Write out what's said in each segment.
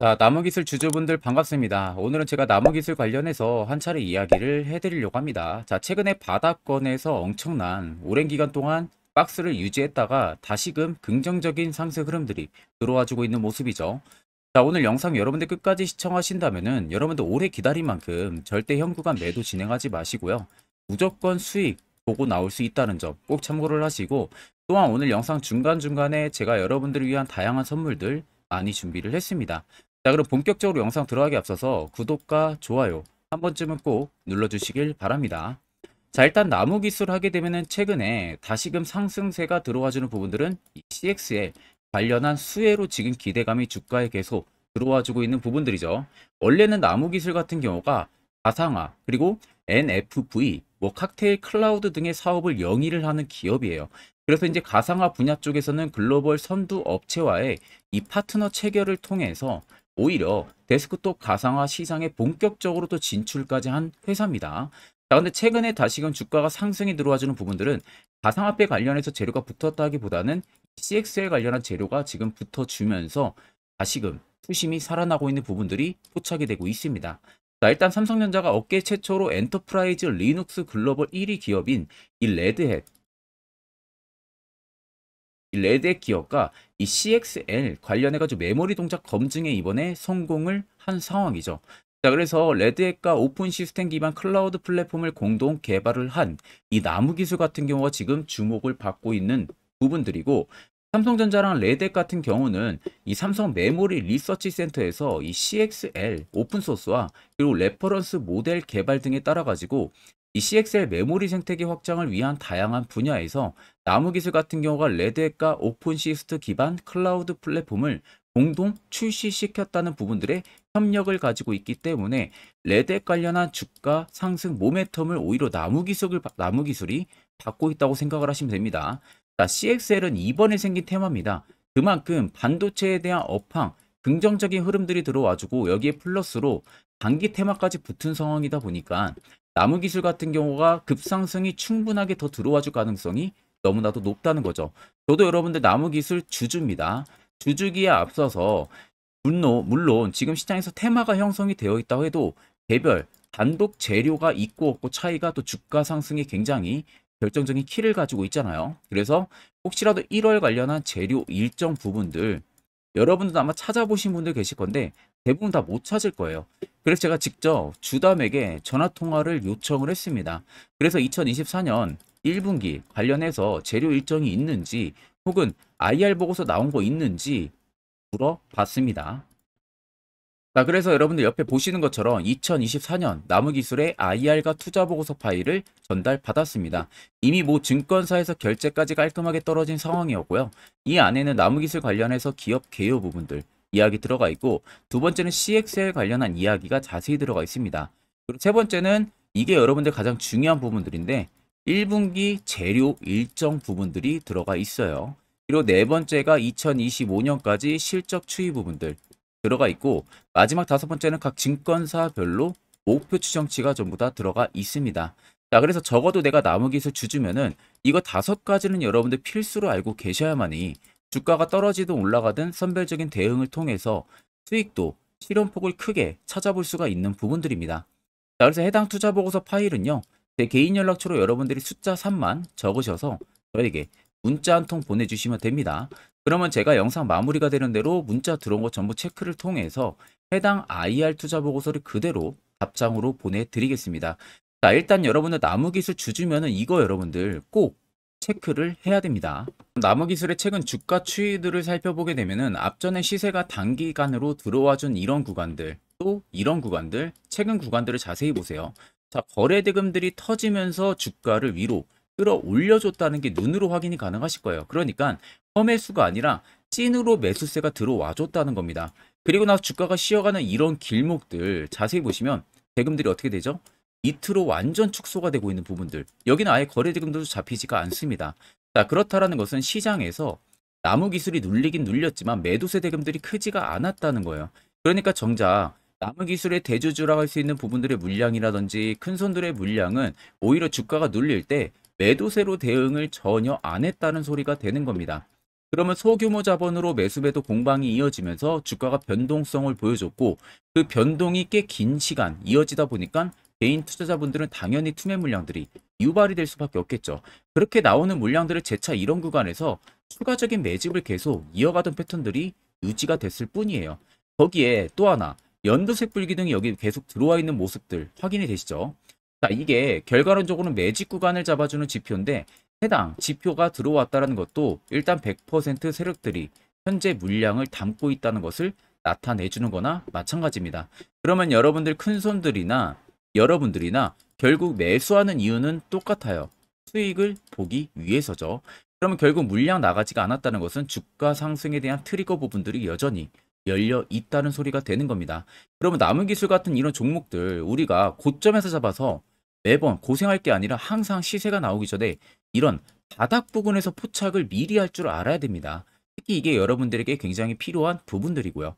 자, 나무기술 주주분들 반갑습니다. 오늘은 제가 나무기술 관련해서 한 차례 이야기를 해드리려고 합니다. 자, 최근에 바닥권에서 엄청난 오랜 기간 동안 박스를 유지했다가 다시금 긍정적인 상승 흐름들이 들어와주고 있는 모습이죠. 자, 오늘 영상 여러분들 끝까지 시청하신다면은 여러분들 오래 기다린 만큼 절대 현구간 매도 진행하지 마시고요. 무조건 수익 보고 나올 수 있다는 점 꼭 참고를 하시고, 또한 오늘 영상 중간중간에 제가 여러분들을 위한 다양한 선물들 많이 준비를 했습니다. 자, 그럼 본격적으로 영상 들어가기 앞서서 구독과 좋아요 한 번쯤은 꼭 눌러주시길 바랍니다. 자, 일단 나무 기술 하게 되면은 최근에 다시금 상승세가 들어와주는 부분들은 이 CX에 관련한 수혜로 지금 기대감이 주가에 계속 들어와주고 있는 부분들이죠. 원래는 나무 기술 같은 경우가 가상화 그리고 NFV 뭐 칵테일 클라우드 등의 사업을 영위를 하는 기업이에요. 그래서 이제 가상화 분야 쪽에서는 글로벌 선두 업체와의 이 파트너 체결을 통해서 오히려 데스크톱 가상화 시장에 본격적으로 또 진출까지 한 회사입니다. 자, 근데 최근에 다시금 주가가 상승이 들어와주는 부분들은 가상화폐 관련해서 재료가 붙었다기보다는 CXL 관련한 재료가 지금 붙어주면서 다시금 투심이 살아나고 있는 부분들이 포착이 되고 있습니다. 자, 일단 삼성전자가 업계 최초로 엔터프라이즈 리눅스 글로벌 1위 기업인 이 레드햇 기업과 이 CXL 관련해가지고 메모리 동작 검증에 이번에 성공을 한 상황이죠. 자, 그래서 레드햇과 오픈 시스템 기반 클라우드 플랫폼을 공동 개발을 한 이 나무 기술 같은 경우가 지금 주목을 받고 있는 부분들이고, 삼성전자랑 레드햇 같은 경우는 이 삼성 메모리 리서치 센터에서 이 CXL 오픈소스와 그리고 레퍼런스 모델 개발 등에 따라 가지고 이 CXL 메모리 생태계 확장을 위한 다양한 분야에서 나무기술 같은 경우가 레드햇과 오픈시스트 기반 클라우드 플랫폼을 공동 출시시켰다는 부분들의 협력을 가지고 있기 때문에 레드햇 관련한 주가 상승 모멘텀을 오히려 나무기술이 받고 있다고 생각을 하시면 됩니다. 자, CXL은 이번에 생긴 테마입니다. 그만큼 반도체에 대한 업황, 긍정적인 흐름들이 들어와주고 여기에 플러스로 단기 테마까지 붙은 상황이다 보니까 나무기술 같은 경우가 급상승이 충분하게 더 들어와줄 가능성이 너무나도 높다는 거죠. 저도 여러분들 나무기술 주주입니다. 주주기에 앞서서 물론 지금 시장에서 테마가 형성이 되어 있다고 해도 개별 단독 재료가 있고 없고 차이가 또 주가 상승에 굉장히 결정적인 키를 가지고 있잖아요. 그래서 혹시라도 1월 관련한 재료 일정 부분들 여러분들도 아마 찾아보신 분들 계실 건데 대부분 다 못 찾을 거예요. 그래서 제가 직접 주담에게 전화 통화를 요청을 했습니다. 그래서 2024년 1분기 관련해서 재료 일정이 있는지 혹은 IR 보고서 나온 거 있는지 물어봤습니다. 자, 그래서 여러분들 옆에 보시는 것처럼 2024년 나무기술의 IR과 투자보고서 파일을 전달받았습니다. 이미 뭐 증권사에서 결제까지 깔끔하게 떨어진 상황이었고요. 이 안에는 나무기술 관련해서 기업 개요 부분들 이야기 들어가 있고, 두 번째는 CXL 관련한 이야기가 자세히 들어가 있습니다. 그리고 세 번째는 이게 여러분들 가장 중요한 부분들인데 1분기 재료 일정 부분들이 들어가 있어요. 그리고 네 번째가 2025년까지 실적 추이 부분들 들어가 있고, 마지막 다섯 번째는 각 증권사별로 목표 추정치가 전부 다 들어가 있습니다. 자, 그래서 적어도 내가 나무기술 주주면은 이거 다섯 가지는 여러분들 필수로 알고 계셔야만이 주가가 떨어지든 올라가든 선별적인 대응을 통해서 수익도 실현폭을 크게 찾아볼 수가 있는 부분들입니다. 자, 그래서 해당 투자 보고서 파일은요, 제 개인 연락처로 여러분들이 숫자 3만 적으셔서 저에게 문자 한 통 보내주시면 됩니다. 그러면 제가 영상 마무리가 되는 대로 문자 들어온 거 전부 체크를 통해서 해당 IR 투자 보고서를 그대로 답장으로 보내드리겠습니다. 자, 일단 여러분들 나무기술 주주면은 이거 여러분들 꼭 체크를 해야 됩니다. 나무기술의 최근 주가 추이들을 살펴보게 되면은 앞전에 시세가 단기간으로 들어와준 이런 구간들, 또 이런 구간들, 최근 구간들을 자세히 보세요. 자, 거래 대금들이 터지면서 주가를 위로 끌어올려줬다는 게 눈으로 확인이 가능하실 거예요. 그러니까 험매수가 아니라 찐으로 매수세가 들어와 줬다는 겁니다. 그리고 나서 주가가 쉬어가는 이런 길목들 자세히 보시면 대금들이 어떻게 되죠? 이틀로 완전 축소가 되고 있는 부분들, 여기는 아예 거래 대금도 잡히지가 않습니다. 자, 그렇다라는 것은 시장에서 나무 기술이 눌리긴 눌렸지만 매도세 대금들이 크지가 않았다는 거예요. 그러니까 정작 나무 기술의 대주주라고 할 수 있는 부분들의 물량이라든지 큰 손들의 물량은 오히려 주가가 눌릴 때 매도세로 대응을 전혀 안 했다는 소리가 되는 겁니다. 그러면 소규모 자본으로 매수매도 공방이 이어지면서 주가가 변동성을 보여줬고 그 변동이 꽤 긴 시간 이어지다 보니까 개인 투자자분들은 당연히 투매 물량들이 유발이 될 수밖에 없겠죠. 그렇게 나오는 물량들을 재차 이런 구간에서 추가적인 매집을 계속 이어가던 패턴들이 유지가 됐을 뿐이에요. 거기에 또 하나 연두색 불기둥이 여기 계속 들어와 있는 모습들 확인이 되시죠? 자, 이게 결과론적으로는 매집 구간을 잡아주는 지표인데 해당 지표가 들어왔다는 것도 일단 100% 세력들이 현재 물량을 담고 있다는 것을 나타내주는 거나 마찬가지입니다. 그러면 여러분들이나 결국 매수하는 이유는 똑같아요. 수익을 보기 위해서죠. 그러면 결국 물량 나가지가 않았다는 것은 주가 상승에 대한 트리거 부분들이 여전히 열려 있다는 소리가 되는 겁니다. 그러면 남은기술 같은 이런 종목들 우리가 고점에서 잡아서 매번 고생할 게 아니라 항상 시세가 나오기 전에 이런 바닥 부근에서 포착을 미리 할 줄 알아야 됩니다. 특히 이게 여러분들에게 굉장히 필요한 부분들이고요.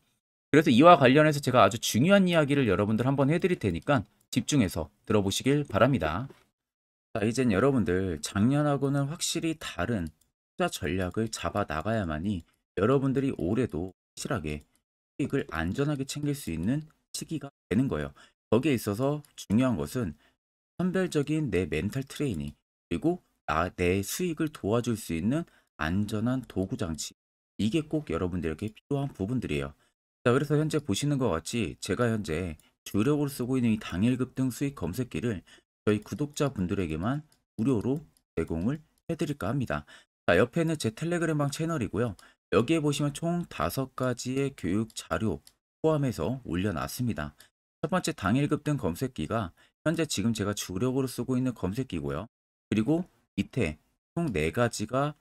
그래서 이와 관련해서 제가 아주 중요한 이야기를 여러분들 한번 해드릴 테니까 집중해서 들어보시길 바랍니다. 자, 이젠 여러분들 작년하고는 확실히 다른 투자 전략을 잡아 나가야만이 여러분들이 올해도 확실하게 수익을 안전하게 챙길 수 있는 시기가 되는 거예요. 거기에 있어서 중요한 것은 선별적인 내 멘탈 트레이닝, 그리고 내 수익을 도와줄 수 있는 안전한 도구 장치. 이게 꼭 여러분들에게 필요한 부분들이에요. 자, 그래서 현재 보시는 것 같이 제가 현재 주력으로 쓰고 있는 이 당일 급등 수익 검색기를 저희 구독자분들에게만 무료로 제공을 해드릴까 합니다. 자, 옆에는 제 텔레그램방 채널이고요. 여기에 보시면 총 5가지의 교육 자료 포함해서 올려놨습니다. 첫 번째 당일 급등 검색기가 현재 지금 제가 주력으로 쓰고 있는 검색기고요. 그리고 밑에 총 4가지가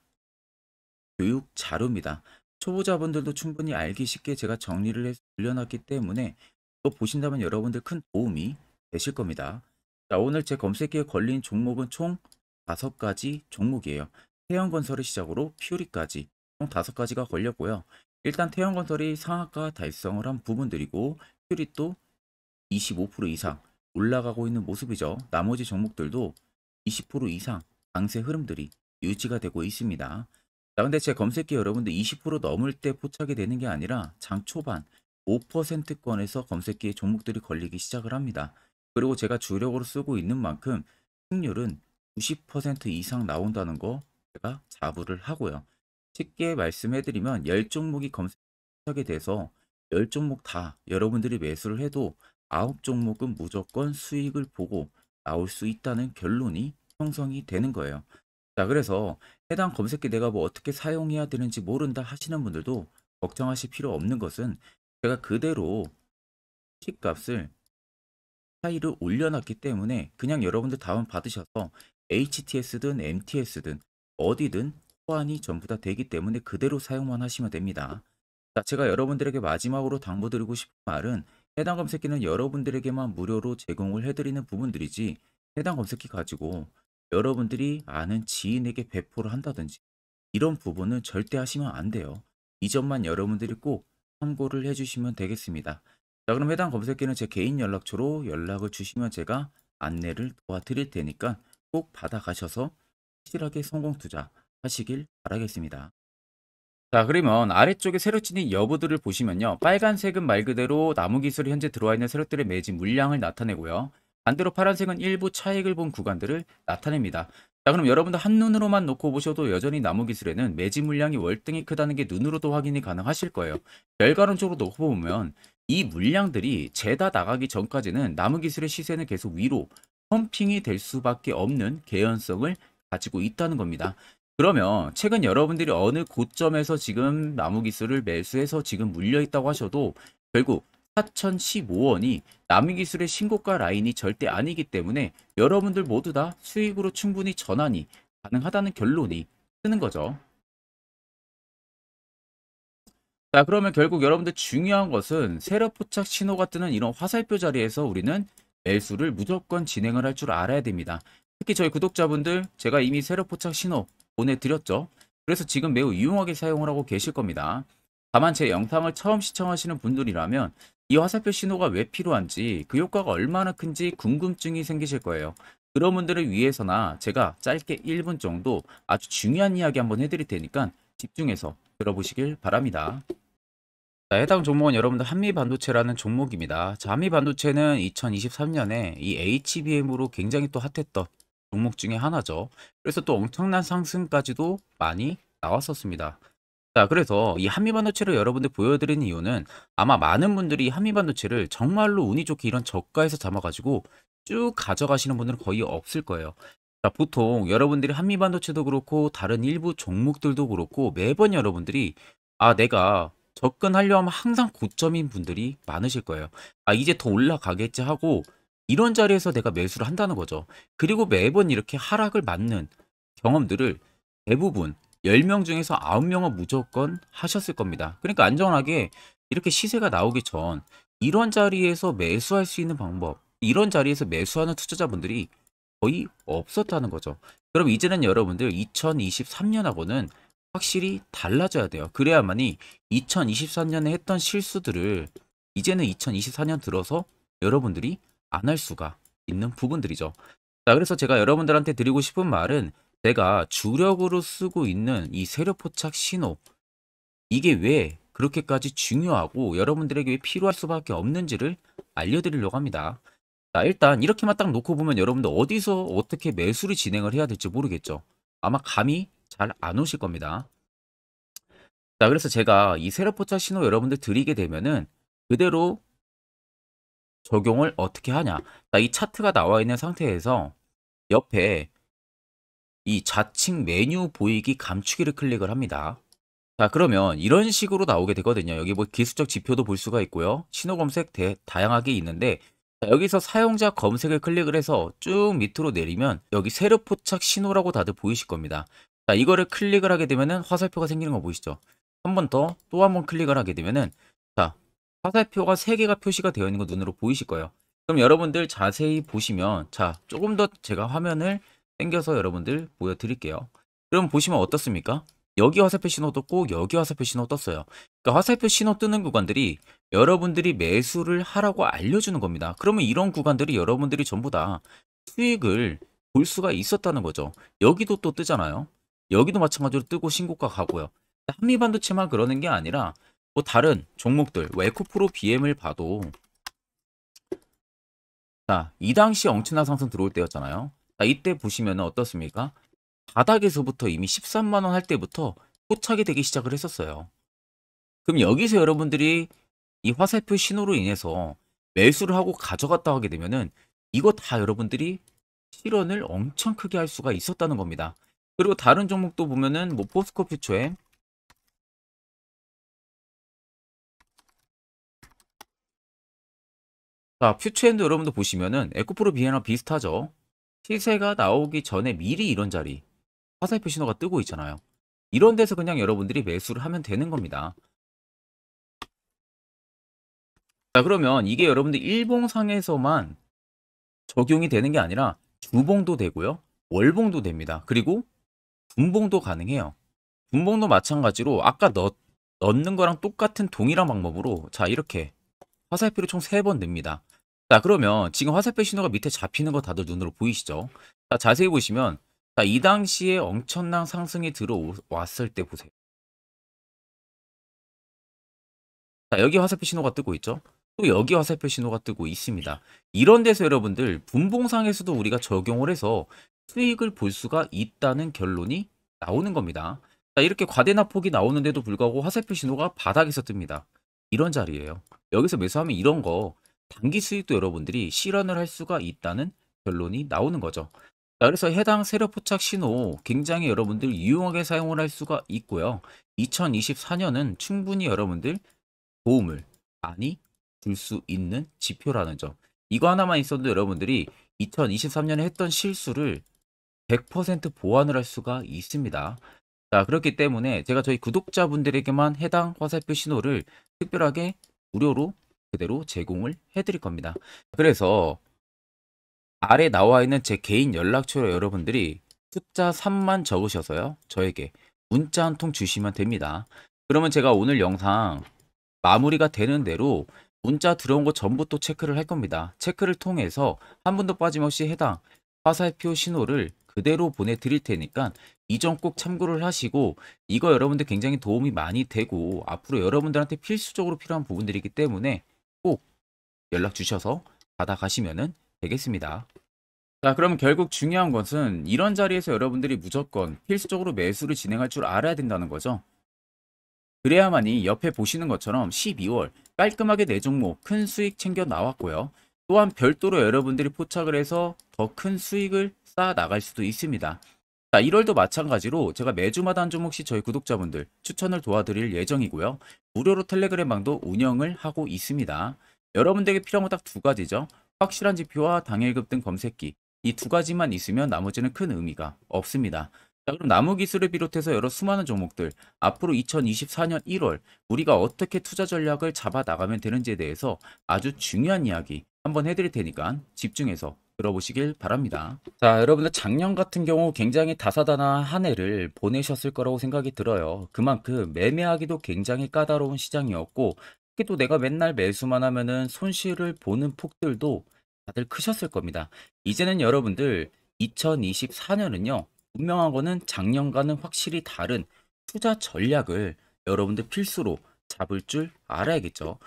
교육 자료입니다. 초보자분들도 충분히 알기 쉽게 제가 정리를 해서 올려놨기 때문에 또 보신다면 여러분들 큰 도움이 되실 겁니다. 자, 오늘 제 검색기에 걸린 종목은 총 5가지 종목이에요. 태형건설을 시작으로 퓨리까지 총 5가지가 걸렸고요. 일단 태형건설이 상한가 달성을 한 부분들이고 퓨리 또 25% 이상 올라가고 있는 모습이죠. 나머지 종목들도 20% 이상 강세 흐름들이 유지가 되고 있습니다. 자, 근데 제 검색기 여러분들 20% 넘을 때 포착이 되는 게 아니라 장 초반 5%권에서 검색기에 종목들이 걸리기 시작을 합니다. 그리고 제가 주력으로 쓰고 있는 만큼 승률은 90% 이상 나온다는 거 제가 자부를 하고요. 쉽게 말씀해드리면 10종목이 검색하게 돼서 10종목 다 여러분들이 매수를 해도 9종목은 무조건 수익을 보고 나올 수 있다는 결론이 형성이 되는 거예요. 자, 그래서 해당 검색기 내가 뭐 어떻게 사용해야 되는지 모른다 하시는 분들도 걱정하실 필요 없는 것은 제가 그대로 킥값을 차이를 올려놨기 때문에 그냥 여러분들 다운 받으셔서 HTS든 MTS든 어디든 호환이 전부 다 되기 때문에 그대로 사용만 하시면 됩니다. 자, 제가 여러분들에게 마지막으로 당부드리고 싶은 말은 해당 검색기는 여러분들에게만 무료로 제공을 해드리는 부분들이지 해당 검색기 가지고 여러분들이 아는 지인에게 배포를 한다든지 이런 부분은 절대 하시면 안 돼요. 이 점만 여러분들이 꼭 참고를 해주시면 되겠습니다. 자, 그럼 해당 검색기는 제 개인 연락처로 연락을 주시면 제가 안내를 도와드릴 테니까 꼭 받아가셔서 확실하게 성공 투자 하시길 바라겠습니다. 자, 그러면 아래쪽에 세력 진입 여부들을 보시면요. 빨간색은 말 그대로 나무 기술이 현재 들어와 있는 세력들의 매집 물량을 나타내고요. 반대로 파란색은 일부 차익을 본 구간들을 나타냅니다. 자, 그럼 여러분들 한눈으로만 놓고 보셔도 여전히 나무 기술에는 매집 물량이 월등히 크다는 게 눈으로도 확인이 가능하실 거예요. 결과론적으로 놓고 보면 이 물량들이 재다 나가기 전까지는 나무 기술의 시세는 계속 위로 펌핑이 될 수밖에 없는 개연성을 가지고 있다는 겁니다. 그러면 최근 여러분들이 어느 고점에서 지금 나무기술을 매수해서 지금 물려있다고 하셔도 결국 4,015원이 나무기술의 신고가 라인이 절대 아니기 때문에 여러분들 모두 다 수익으로 충분히 전환이 가능하다는 결론이 뜨는 거죠. 자, 그러면 결국 여러분들 중요한 것은 세력 포착 신호가 뜨는 이런 화살표 자리에서 우리는 매수를 무조건 진행을 할 줄 알아야 됩니다. 특히 저희 구독자분들 제가 이미 세력 포착 신호 보내드렸죠. 그래서 지금 매우 유용하게 사용을 하고 계실 겁니다. 다만 제 영상을 처음 시청하시는 분들이라면 이 화살표 신호가 왜 필요한지 그 효과가 얼마나 큰지 궁금증이 생기실 거예요. 그런 분들을 위해서나 제가 짧게 1분 정도 아주 중요한 이야기 한번 해드릴 테니까 집중해서 들어보시길 바랍니다. 자, 해당 종목은 여러분들 한미반도체라는 종목입니다. 자, 한미반도체는 2023년에 이 HBM으로 굉장히 또 핫했던 종목 중에 하나죠. 그래서 또 엄청난 상승까지도 많이 나왔었습니다. 자, 그래서 이 한미반도체를 여러분들 보여드리는 이유는 아마 많은 분들이 한미반도체를 정말로 운이 좋게 이런 저가에서 잡아가지고 쭉 가져가시는 분들은 거의 없을 거예요. 자, 보통 여러분들이 한미반도체도 그렇고 다른 일부 종목들도 그렇고 매번 여러분들이 내가 접근하려 하면 항상 고점인 분들이 많으실 거예요. 이제 더 올라가겠지 하고 이런 자리에서 내가 매수를 한다는 거죠. 그리고 매번 이렇게 하락을 맞는 경험들을 대부분 10명 중에서 9명은 무조건 하셨을 겁니다. 그러니까 안전하게 이렇게 시세가 나오기 전 이런 자리에서 매수할 수 있는 방법, 이런 자리에서 매수하는 투자자분들이 거의 없었다는 거죠. 그럼 이제는 여러분들 2023년하고는 확실히 달라져야 돼요. 그래야만이 2023년에 했던 실수들을 이제는 2024년 들어서 여러분들이 안 할 수가 있는 부분들이죠. 자, 그래서 제가 여러분들한테 드리고 싶은 말은 제가 주력으로 쓰고 있는 이 세력 포착 신호, 이게 왜 그렇게까지 중요하고 여러분들에게 왜 필요할 수밖에 없는지를 알려드리려고 합니다. 자, 일단 이렇게만 딱 놓고 보면 여러분들 어디서 어떻게 매수를 진행을 해야 될지 모르겠죠. 아마 감이 잘 안 오실 겁니다. 자, 그래서 제가 이 세력 포착 신호 여러분들 드리게 되면은 그대로 적용을 어떻게 하냐. 자, 이 차트가 나와 있는 상태에서 옆에 이 좌측 메뉴 보이기 감추기를 클릭을 합니다. 자, 그러면 이런 식으로 나오게 되거든요. 여기 뭐 기술적 지표도 볼 수가 있고요. 신호 검색 다양하게 있는데 자, 여기서 사용자 검색을 클릭을 해서 쭉 밑으로 내리면 여기 세력 포착 신호라고 다들 보이실 겁니다. 자, 이거를 클릭을 하게 되면은 화살표가 생기는 거 보이시죠? 한 번 더 또 한 번 클릭을 하게 되면은 자, 화살표가 3개가 표시가 되어 있는 거 눈으로 보이실 거예요. 그럼 여러분들 자세히 보시면 자, 조금 더 제가 화면을 당겨서 여러분들 보여드릴게요. 그럼 보시면 어떻습니까? 여기 화살표 신호 떴고 여기 화살표 신호 떴어요. 그러니까 화살표 신호 뜨는 구간들이 여러분들이 매수를 하라고 알려주는 겁니다. 그러면 이런 구간들이 여러분들이 전부 다 수익을 볼 수가 있었다는 거죠. 여기도 또 뜨잖아요. 여기도 마찬가지로 뜨고 신고가 가고요. 한미반도체만 그러는 게 아니라 뭐 다른 종목들, 뭐 에코프로 BM을 봐도 자, 이 당시 엄청난 상승 들어올 때였잖아요. 자, 이때 보시면 어떻습니까? 바닥에서부터 이미 13만 원 할 때부터 포착이 되기 시작을 했었어요. 그럼 여기서 여러분들이 이 화살표 신호로 인해서 매수를 하고 가져갔다 하게 되면은 이거 다 여러분들이 실현을 엄청 크게 할 수가 있었다는 겁니다. 그리고 다른 종목도 보면은 뭐 포스코 퓨처에 자, 퓨처엔도 여러분들 보시면은 에코프로 비에나 비슷하죠. 시세가 나오기 전에 미리 이런 자리 화살표 신호가 뜨고 있잖아요. 이런 데서 그냥 여러분들이 매수를 하면 되는 겁니다. 자, 그러면 이게 여러분들 일봉상에서만 적용이 되는 게 아니라 주봉도 되고요. 월봉도 됩니다. 그리고 분봉도 가능해요. 분봉도 마찬가지로 아까 넣는 거랑 똑같은 동일한 방법으로 자, 이렇게 화살표를 총 3번 냅니다. 자, 그러면 지금 화살표 신호가 밑에 잡히는 거 다들 눈으로 보이시죠? 자, 자세히 보시면 자, 이 당시에 엄청난 상승이 들어왔을 때 보세요. 자, 여기 화살표 신호가 뜨고 있죠? 또 여기 화살표 신호가 뜨고 있습니다. 이런 데서 여러분들 분봉상에서도 우리가 적용을 해서 수익을 볼 수가 있다는 결론이 나오는 겁니다. 자, 이렇게 과대납폭이 나오는데도 불구하고 화살표 신호가 바닥에서 뜹니다. 이런 자리예요. 여기서 매수하면 이런 거 단기 수익도 여러분들이 실현을 할 수가 있다는 결론이 나오는 거죠. 자, 그래서 해당 세력 포착 신호 굉장히 여러분들 유용하게 사용을 할 수가 있고요. 2024년은 충분히 여러분들 도움을 많이 줄 수 있는 지표라는 점. 이거 하나만 있어도 여러분들이 2023년에 했던 실수를 100% 보완을 할 수가 있습니다. 자, 그렇기 때문에 제가 저희 구독자분들에게만 해당 화살표 신호를 특별하게 무료로 그대로 제공을 해드릴 겁니다. 그래서 아래 나와 있는 제 개인 연락처로 여러분들이 숫자 3만 적으셔서요. 저에게 문자 한 통 주시면 됩니다. 그러면 제가 오늘 영상 마무리가 되는 대로 문자 들어온 거 전부 또 체크를 할 겁니다. 체크를 통해서 한 분도 빠짐없이 해당 화살표 신호를 그대로 보내드릴 테니까 이 점 꼭 참고를 하시고 이거 여러분들 굉장히 도움이 많이 되고 앞으로 여러분들한테 필수적으로 필요한 부분들이기 때문에 꼭 연락 주셔서 받아가시면 되겠습니다. 자, 그럼 결국 중요한 것은 이런 자리에서 여러분들이 무조건 필수적으로 매수를 진행할 줄 알아야 된다는 거죠. 그래야만이 옆에 보시는 것처럼 12월 깔끔하게 네 종목 큰 수익 챙겨 나왔고요. 또한 별도로 여러분들이 포착을 해서 더 큰 수익을 쌓아 나갈 수도 있습니다. 자, 1월도 마찬가지로 제가 매주마다 한 종목씩 저희 구독자분들 추천을 도와드릴 예정이고요. 무료로 텔레그램방도 운영을 하고 있습니다. 여러분들에게 필요한 건 딱 두 가지죠. 확실한 지표와 당일 급등 검색기. 이 두 가지만 있으면 나머지는 큰 의미가 없습니다. 자, 그럼 나무 기술을 비롯해서 여러 수많은 종목들, 앞으로 2024년 1월 우리가 어떻게 투자 전략을 잡아 나가면 되는지에 대해서 아주 중요한 이야기 한번 해드릴 테니까 집중해서 들어보시길 바랍니다. 자, 여러분들 작년 같은 경우 굉장히 다사다난한 한 해를 보내셨을 거라고 생각이 들어요. 그만큼 매매하기도 굉장히 까다로운 시장이었고, 특히 또 내가 맨날 매수만 하면은 손실을 보는 폭들도 다들 크셨을 겁니다. 이제는 여러분들 2024년은요, 분명한 거는 작년과는 확실히 다른 투자 전략을 여러분들 필수로 잡을 줄 알아야겠죠.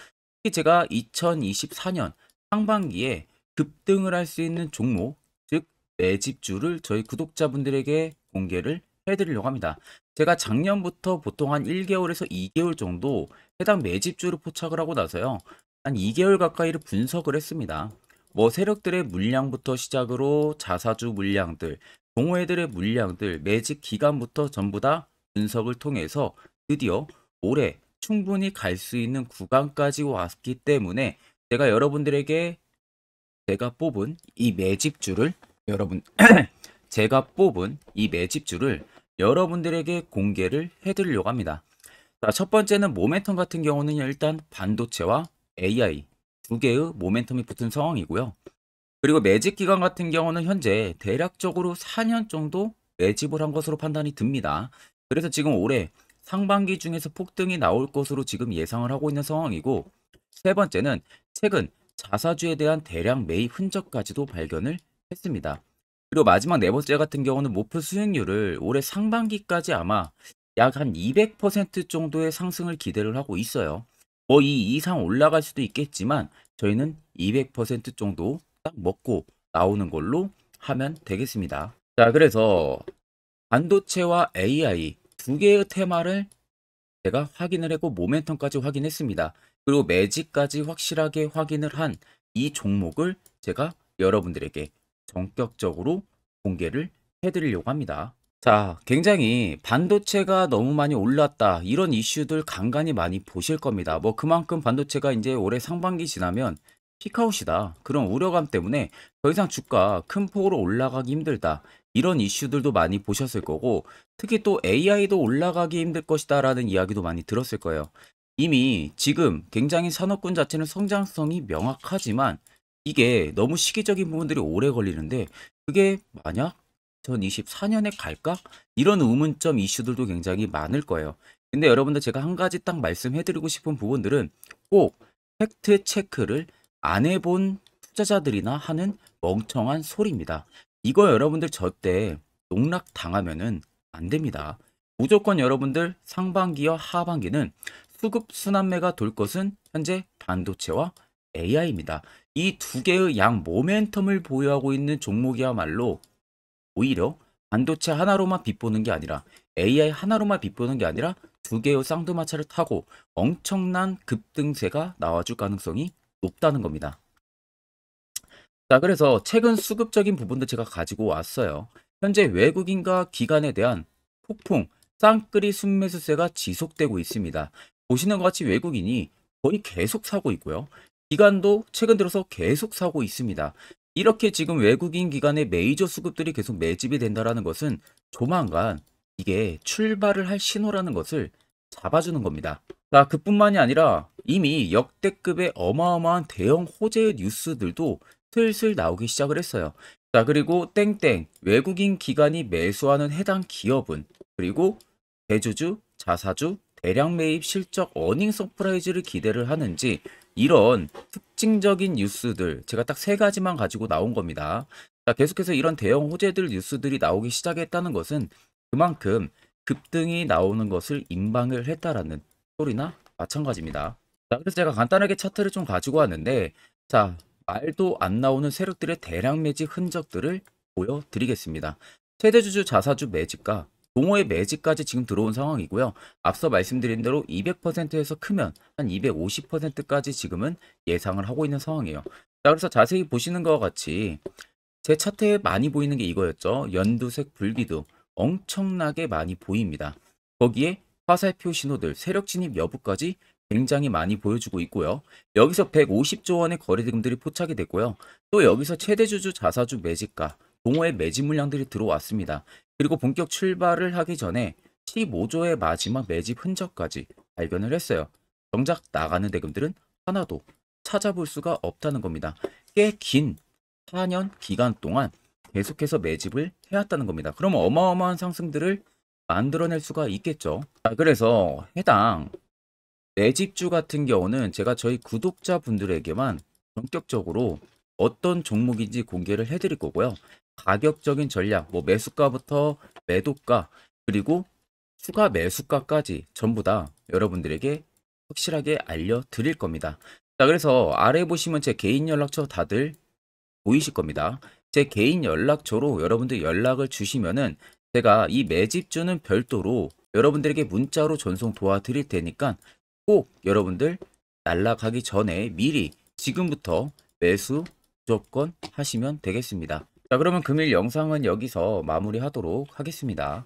특히 제가 2024년 상반기에 급등을 할 수 있는 종목, 즉 매집주를 저희 구독자분들에게 공개를 해드리려고 합니다. 제가 작년부터 보통 한 1개월에서 2개월 정도 해당 매집주를 포착을 하고 나서요. 한 2개월 가까이를 분석을 했습니다. 뭐 세력들의 물량부터 시작으로 자사주 물량들, 동호회들의 물량들, 매집 기간부터 전부 다 분석을 통해서 드디어 올해 충분히 갈 수 있는 구간까지 왔기 때문에 제가 여러분들에게 제가 뽑은 이 매집주를 여러분 제가 뽑은 이 매집주를 여러분들에게 공개를 해드리려고 합니다. 자, 첫 번째는 모멘텀 같은 경우는 일단 반도체와 AI 두 개의 모멘텀이 붙은 상황이고요. 그리고 매집 기간 같은 경우는 현재 대략적으로 4년 정도 매집을 한 것으로 판단이 듭니다. 그래서 지금 올해 상반기 중에서 폭등이 나올 것으로 지금 예상을 하고 있는 상황이고, 세 번째는 최근 자사주에 대한 대량 매입 흔적까지도 발견을 했습니다. 그리고 마지막 네 번째 같은 경우는 목표 수익률을 올해 상반기까지 아마 약 한 200% 정도의 상승을 기대를 하고 있어요. 뭐 이 이상 올라갈 수도 있겠지만 저희는 200% 정도 딱 먹고 나오는 걸로 하면 되겠습니다. 자, 그래서 반도체와 AI 두 개의 테마를 제가 확인을 했고 모멘텀까지 확인했습니다. 그리고 매직까지 확실하게 확인을 한 이 종목을 제가 여러분들에게 전격적으로 공개를 해드리려고 합니다. 자, 굉장히 반도체가 너무 많이 올랐다 이런 이슈들 간간히 많이 보실 겁니다. 뭐 그만큼 반도체가 이제 올해 상반기 지나면 피크아웃이다 그런 우려감 때문에 더 이상 주가 큰 폭으로 올라가기 힘들다 이런 이슈들도 많이 보셨을 거고, 특히 또 AI도 올라가기 힘들 것이다 라는 이야기도 많이 들었을 거예요. 이미 지금 굉장히 산업군 자체는 성장성이 명확하지만 이게 너무 시기적인 부분들이 오래 걸리는데 그게 만약 2024년에 갈까? 이런 의문점 이슈들도 굉장히 많을 거예요. 근데 여러분들 제가 한 가지 딱 말씀해드리고 싶은 부분들은 꼭 팩트 체크를 안 해본 투자자들이나 하는 멍청한 소리입니다. 이거 여러분들 절대 농락 당하면은 안 됩니다. 무조건 여러분들 상반기와 하반기는 수급 순환매가 돌 것은 현재 반도체와 AI입니다. 이 두 개의 양 모멘텀을 보유하고 있는 종목이야말로 오히려 반도체 하나로만 빗보는 게 아니라 AI 하나로만 빗보는 게 아니라 두 개의 쌍두마차를 타고 엄청난 급등세가 나와줄 가능성이 높다는 겁니다. 자, 그래서 최근 수급적인 부분도 제가 가지고 왔어요. 현재 외국인과 기관에 대한 폭풍 쌍끌이 순매수세가 지속되고 있습니다. 보시는 것 같이 외국인이 거의 계속 사고 있고요. 기관도 최근 들어서 계속 사고 있습니다. 이렇게 지금 외국인 기관의 메이저 수급들이 계속 매집이 된다는 것은 조만간 이게 출발을 할 신호라는 것을 잡아주는 겁니다. 자, 그뿐만이 아니라 이미 역대급의 어마어마한 대형 호재의 뉴스들도 슬슬 나오기 시작을 했어요. 자, 그리고 땡땡 외국인 기관이 매수하는 해당 기업은, 그리고 대주주, 자사주, 대량 매입 실적 어닝 서프라이즈를 기대를 하는지 이런 특징적인 뉴스들 제가 딱 세 가지만 가지고 나온 겁니다. 자, 계속해서 이런 대형 호재들 뉴스들이 나오기 시작했다는 것은 그만큼 급등이 나오는 것을 임방을 했다라는 소리나 마찬가지입니다. 자, 그래서 제가 간단하게 차트를 좀 가지고 왔는데, 자, 말도 안 나오는 세력들의 대량 매집 흔적들을 보여드리겠습니다. 최대주주 자사주 매집과 동호회 매집까지 지금 들어온 상황이고요. 앞서 말씀드린 대로 200%에서 크면 한 250%까지 지금은 예상을 하고 있는 상황이에요. 자, 그래서 자세히 보시는 것과 같이 제 차트에 많이 보이는 게 이거였죠. 연두색 불기둥 엄청나게 많이 보입니다. 거기에 화살표 신호들, 세력 진입 여부까지 굉장히 많이 보여주고 있고요. 여기서 150조 원의 거래대금들이 포착이 됐고요. 또 여기서 최대주주 자사주 매집가, 동호회 매집 물량들이 들어왔습니다. 그리고 본격 출발을 하기 전에 15조의 마지막 매집 흔적까지 발견을 했어요. 정작 나가는 대금들은 하나도 찾아볼 수가 없다는 겁니다. 꽤 긴 4년 기간 동안 계속해서 매집을 해왔다는 겁니다. 그럼 어마어마한 상승들을 만들어낼 수가 있겠죠. 자, 그래서 해당 매집주 같은 경우는 제가 저희 구독자분들에게만 본격적으로 어떤 종목인지 공개를 해드릴 거고요. 가격적인 전략, 뭐 매수가부터 매도가, 그리고 추가 매수가까지 전부 다 여러분들에게 확실하게 알려드릴 겁니다. 자, 그래서 아래 보시면 제 개인 연락처 다들 보이실 겁니다. 제 개인 연락처로 여러분들 연락을 주시면은 제가 이 매집주는 별도로 여러분들에게 문자로 전송 도와드릴 테니까 꼭 여러분들 날라가기 전에 미리 지금부터 매수 무조건 하시면 되겠습니다. 자, 그러면 금일 영상은 여기서 마무리하도록 하겠습니다.